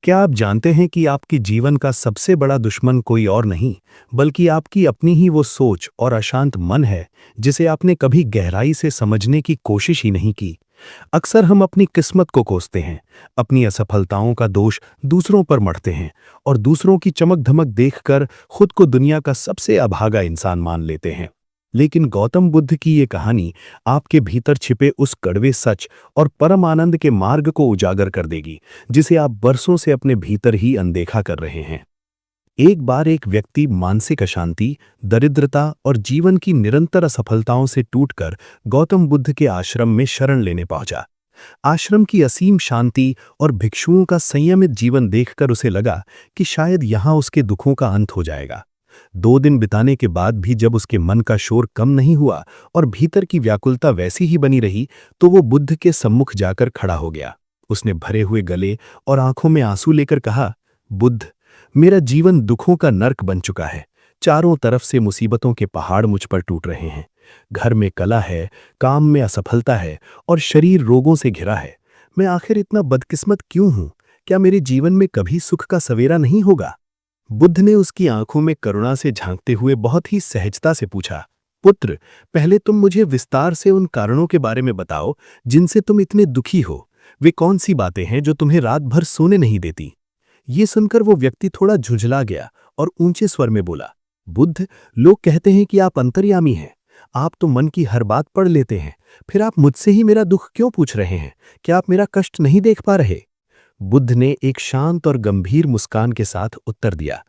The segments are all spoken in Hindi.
क्या आप जानते हैं कि आपके जीवन का सबसे बड़ा दुश्मन कोई और नहीं, बल्कि आपकी अपनी ही वो सोच और अशांत मन है, जिसे आपने कभी गहराई से समझने की कोशिश ही नहीं की। अक्सर हम अपनी किस्मत को कोसते हैं, अपनी असफलताओं का दोष दूसरों पर मढ़ते हैं और दूसरों की चमक-धमक देखकर खुद को दुनिया का सबसे अभागा इंसान मान लेते हैं। लेकिन गौतम बुद्ध की ये कहानी आपके भीतर छिपे उस कड़वे सच और परम आनंद के मार्ग को उजागर कर देगी, जिसे आप बरसों से अपने भीतर ही अनदेखा कर रहे हैं। एक बार एक व्यक्ति मानसिक अशांति, दरिद्रता और जीवन की निरंतर असफलताओं से टूटकर गौतम बुद्ध के आश्रम में शरण लेने पहुंचा। आश्रम की असीम शांति और भिक्षुओं का संयमित जीवन देखकर उसे लगा कि शायद यहां उसके दुखों का अंत हो जाएगा। 2 दिन बिताने के बाद भी जब उसके मन का शोर कम नहीं हुआ और भीतर की व्याकुलता वैसी ही बनी रही, तो वो बुद्ध के सम्मुख जाकर खड़ा हो गया। उसने भरे हुए गले और आंखों में आंसू लेकर कहा, बुद्ध, मेरा जीवन दुखों का नर्क बन चुका है। चारों तरफ से मुसीबतों के पहाड़ मुझ पर टूट रहे हैं। घर में कलह है, काम में असफलता है और शरीर रोगों से घिरा है। मैं आखिर इतना बदकिस्मत क्यों हूं? क्या मेरे जीवन में कभी सुख का सवेरा नहीं होगा? बुद्ध ने उसकी आंखों में करुणा से झांकते हुए बहुत ही सहजता से पूछा, पुत्र, पहले तुम मुझे विस्तार से उन कारणों के बारे में बताओ जिनसे तुम इतने दुखी हो। वे कौन सी बातें हैं जो तुम्हें रात भर सोने नहीं देती? ये सुनकर वो व्यक्ति थोड़ा झुंझला गया और ऊंचे स्वर में बोला, बुद्ध, लोग कहते हैं कि आप अंतर्यामी हैं। आप तो मन की हर बात पढ़ लेते हैं। फिर आप मुझसे ही मेरा दुख क्यों पूछ रहे हैं? क्या आप मेरा कष्ट नहीं देख पा रहे? बुद्ध ने एक शांत और गंभीर मुस्कान के साथ उत्तर दिया,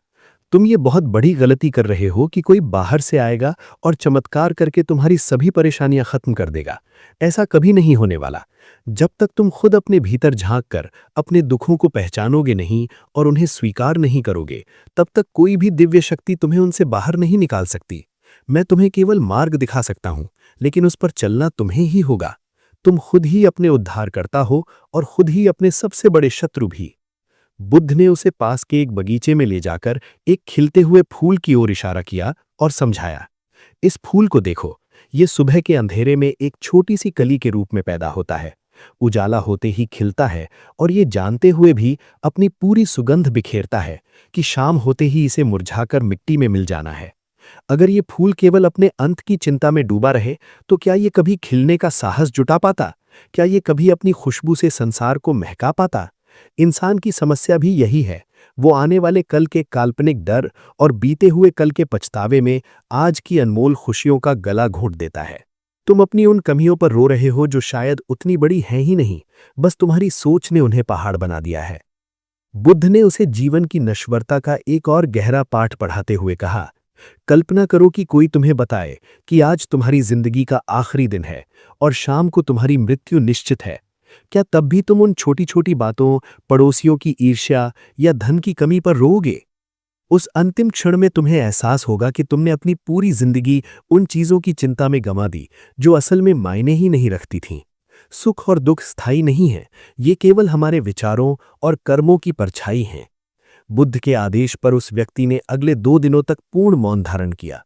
तुम ये बहुत बड़ी गलती कर रहे हो कि कोई बाहर से आएगा और चमत्कार करके तुम्हारी सभी परेशानियां खत्म कर देगा। ऐसा कभी नहीं होने वाला। जब तक तुम खुद अपने भीतर झांक कर अपने दुखों को पहचानोगे नहीं और उन्हें स्वीकार नहीं करोगे, तब तक कोई भी दिव्य शक्ति तुम्हें उनसे बाहर नहीं निकाल सकती। मैं तुम्हें केवल मार्ग दिखा सकता हूं, लेकिन उस पर चलना तुम्हें ही होगा। तुम खुद ही अपने उद्धारकर्ता हो और खुद ही अपने सबसे बड़े शत्रु भी। बुद्ध ने उसे पास के एक बगीचे में ले जाकर एक खिलते हुए फूल की ओर इशारा किया और समझाया, इस फूल को देखो, ये सुबह के अंधेरे में एक छोटी सी कली के रूप में पैदा होता है। उजाला होते ही खिलता है और ये जानते हुए भी अपनी पूरी सुगंध बिखेरता है कि शाम होते ही इसे मुरझाकर मिट्टी में मिल जाना है। अगर ये फूल केवल अपने अंत की चिंता में डूबा रहे, तो क्या ये कभी खिलने का साहस जुटा पाता? क्या ये कभी अपनी खुशबू से संसार को महका पाता? इंसान की समस्या भी यही है। वो आने वाले कल के काल्पनिक डर और बीते हुए कल के पछतावे में आज की अनमोल खुशियों का गला घोंट देता है। तुम अपनी उन कमियों पर रो रहे हो जो शायद उतनी बड़ी हैं ही नहीं, बस तुम्हारी सोच ने उन्हें पहाड़ बना दिया है। बुद्ध ने उसे जीवन की नश्वरता का एक और गहरा पाठ पढ़ाते हुए कहा, कल्पना करो कि कोई तुम्हें बताए कि आज तुम्हारी जिंदगी का आखिरी दिन है और शाम को तुम्हारी मृत्यु निश्चित है। क्या तब भी तुम उन छोटी छोटी बातों, पड़ोसियों की ईर्ष्या या धन की कमी पर रोओगे? उस अंतिम क्षण में तुम्हें एहसास होगा कि तुमने अपनी पूरी जिंदगी उन चीजों की चिंता में गंवा दी जो असल में मायने ही नहीं रखती थीं। सुख और दुख स्थायी नहीं है, ये केवल हमारे विचारों और कर्मों की परछाई हैं। बुद्ध के आदेश पर उस व्यक्ति ने अगले 2 दिनों तक पूर्ण मौन धारण किया।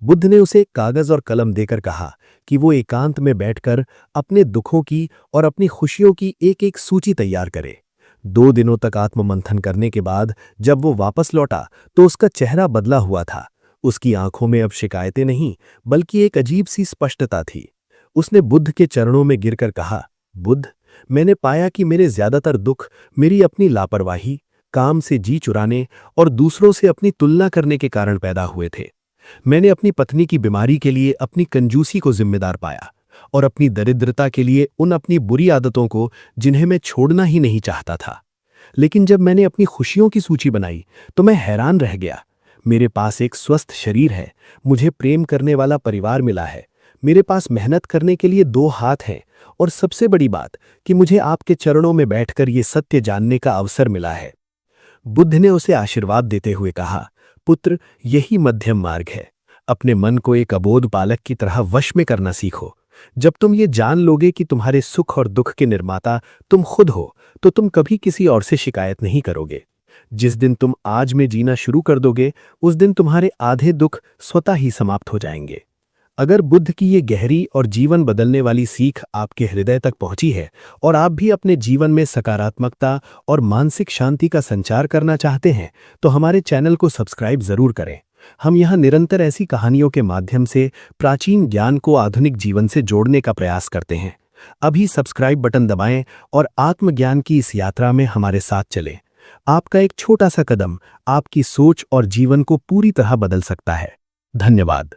बुद्ध ने उसे कागज और कलम देकर कहा कि वो एकांत में बैठकर अपने दुखों की और अपनी खुशियों की एक-एक सूची तैयार करे। 2 दिनों तक आत्ममंथन करने के बाद जब वो वापस लौटा, तो उसका चेहरा बदला हुआ था। उसकी आंखों में अब शिकायतें नहीं, बल्कि एक अजीब सी स्पष्टता थी। उसने बुद्ध के चरणों में गिरकर कहा, बुद्ध, मैंने पाया कि मेरे ज्यादातर दुख मेरी अपनी लापरवाही, काम से जी चुराने और दूसरों से अपनी तुलना करने के कारण पैदा हुए थे। मैंने अपनी पत्नी की बीमारी के लिए अपनी कंजूसी को जिम्मेदार पाया और अपनी दरिद्रता के लिए उन अपनी बुरी आदतों को जिन्हें मैं छोड़ना ही नहीं चाहता था। लेकिन जब मैंने अपनी खुशियों की सूची बनाई, तो मैं हैरान रह गया। मेरे पास एक स्वस्थ शरीर है, मुझे प्रेम करने वाला परिवार मिला है, मेरे पास मेहनत करने के लिए 2 हाथ हैं और सबसे बड़ी बात कि मुझे आपके चरणों में बैठकर ये सत्य जानने का अवसर मिला है। बुद्ध ने उसे आशीर्वाद देते हुए कहा, पुत्र, यही मध्यम मार्ग है। अपने मन को एक अबोध बालक की तरह वश में करना सीखो। जब तुम ये जान लोगे कि तुम्हारे सुख और दुख के निर्माता तुम खुद हो, तो तुम कभी किसी और से शिकायत नहीं करोगे। जिस दिन तुम आज में जीना शुरू कर दोगे, उस दिन तुम्हारे आधे दुख स्वतः ही समाप्त हो जाएंगे। अगर बुद्ध की ये गहरी और जीवन बदलने वाली सीख आपके हृदय तक पहुंची है और आप भी अपने जीवन में सकारात्मकता और मानसिक शांति का संचार करना चाहते हैं, तो हमारे चैनल को सब्सक्राइब जरूर करें। हम यहाँ निरंतर ऐसी कहानियों के माध्यम से प्राचीन ज्ञान को आधुनिक जीवन से जोड़ने का प्रयास करते हैं। अभी सब्सक्राइब बटन दबाएं और आत्मज्ञान की इस यात्रा में हमारे साथ चलें। आपका एक छोटा सा कदम आपकी सोच और जीवन को पूरी तरह बदल सकता है। धन्यवाद।